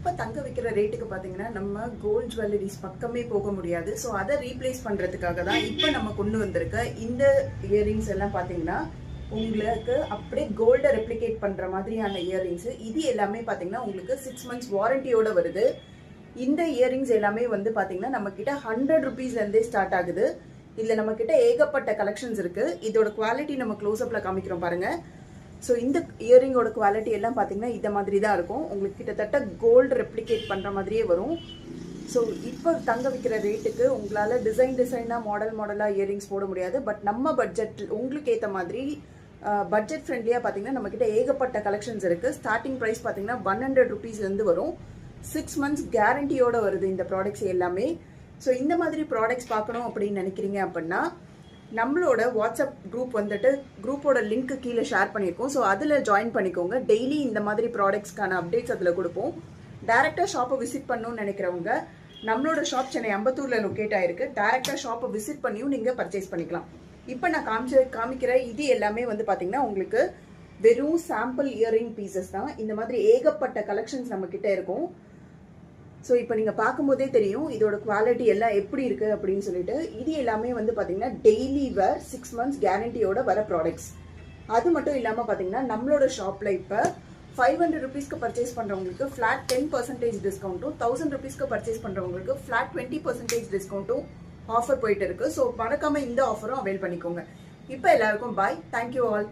இப்ப தங்க விக்கிற ரேட்டுக்கு பாத்தீங்கன்னா நம்ம கோல்ட் ஜுவல்லரிஸ் பக்கமே போக முடியாது. ஸோ அதை ரீப்ளேஸ் பண்றதுக்காக தான் இப்ப நம்ம கொண்டு வந்திருக்க இந்த இயரிங்ஸ் எல்லாம் பாத்தீங்கன்னா உங்களுக்கு அப்படியே கோல்டை ரெப்ளிகேட் பண்ற மாதிரியான இயரிங்ஸ். இது எல்லாமே பாத்தீங்கன்னா உங்களுக்கு 6 months வாரண்டியோட வருது. இந்த இயரிங்ஸ் எல்லாமே வந்து பாத்தீங்கன்னா நம்ம கிட்ட 100 rupeesல இருந்தே ஸ்டார்ட் ஆகுது. இதுல நம்ம கிட்ட ஏகப்பட்ட கலெக்ஷன்ஸ் இருக்கு. இதோட குவாலிட்டி நம்ம க்ளோஸ் அப்ல காமிக்கிறோம் பாருங்க. ஸோ இந்த இயரிங்கோட குவாலிட்டி எல்லாம் பார்த்தீங்கன்னா இந்த மாதிரி தான் இருக்கும். உங்களுக்கு கிட்டத்தட்ட கோல்டு ரெப்ளிகேட் பண்ணுற மாதிரியே வரும். ஸோ இப்போ தங்க விற்கிற ரேட்டுக்கு உங்களால் டிசைனாக மாடலாக இயரிங்ஸ் போட முடியாது. பட் நம்ம பட்ஜெட் உங்களுக்கு ஏற்ற மாதிரி பட்ஜெட் ஃப்ரெண்ட்லியாக பார்த்தீங்கன்னா நம்மக்கிட்ட ஏகப்பட்ட கலெக்ஷன்ஸ் இருக்குது. ஸ்டார்டிங் ப்ரைஸ் பார்த்தீங்கன்னா 100 rupeesலேருந்து வரும். 6 months கேரண்டியோட வருது இந்த ப்ராடக்ட்ஸ் எல்லாமே. ஸோ இந்த மாதிரி ப்ராடக்ட்ஸ் பார்க்கணும் அப்படின்னு நினைக்கிறீங்க அப்படின்னா நம்மளோட வாட்ஸ்அப் குரூப் வந்துட்டு குரூப்போட லிங்க் கீழே ஷேர் பண்ணியிருக்கோம். ஸோ அதில் ஜாயின் பண்ணிக்கோங்க. டெய்லி இந்த மாதிரி ப்ராடக்ட்ஸ்க்கான அப்டேட்ஸ் அதில் கொடுப்போம். டேரெக்டாக ஷாப்பை விசிட் பண்ணணும்னு நினைக்கிறவங்க நம்மளோட ஷாப் சென்னை அம்பத்தூரில் லொக்கேட் ஆயிருக்கு. டேரெக்டாக ஷாப்பை விசிட் பண்ணியும் நீங்கள் பர்ச்சேஸ் பண்ணிக்கலாம். இப்போ நான் காமிக்கிற இது எல்லாமே வந்து பார்த்தீங்கன்னா உங்களுக்கு வெறும் சாம்பிள் இயரிங் பீசஸ் தான். இந்த மாதிரி ஏகப்பட்ட கலெக்ஷன்ஸ் நம்மக்கிட்ட இருக்கும். ஸோ இப்போ நீங்கள் பார்க்கும்போதே தெரியும் இதோட குவாலிட்டி எல்லாம் எப்படி இருக்குது அப்படின்னு சொல்லிட்டு. இது எல்லாமே வந்து பார்த்தீங்கன்னா டெய்லி வேர் 6 months கேரண்டியோட வர ப்ராடக்ட்ஸ். அது மட்டும் இல்லாமல் பார்த்தீங்கன்னா நம்மளோட ஷாப்பில் இப்போ 500 rupeesக்கு பர்ச்சேஸ் பண்ணுறவங்களுக்கு ஃப்ளாட் 10% டிஸ்கவுண்ட்டும், 1000 rupeesக்கு பர்ச்சேஸ் பண்ணுறவங்களுக்கு ஃப்ளாட் 20% டிஸ்கவுண்ட்டும் ஆஃபர் போயிட்டு இருக்கு. ஸோ மறக்காமல் இந்த ஆஃபரும் அவைல் பண்ணிக்கோங்க. இப்போ எல்லாருக்கும் பாய். Thank you all.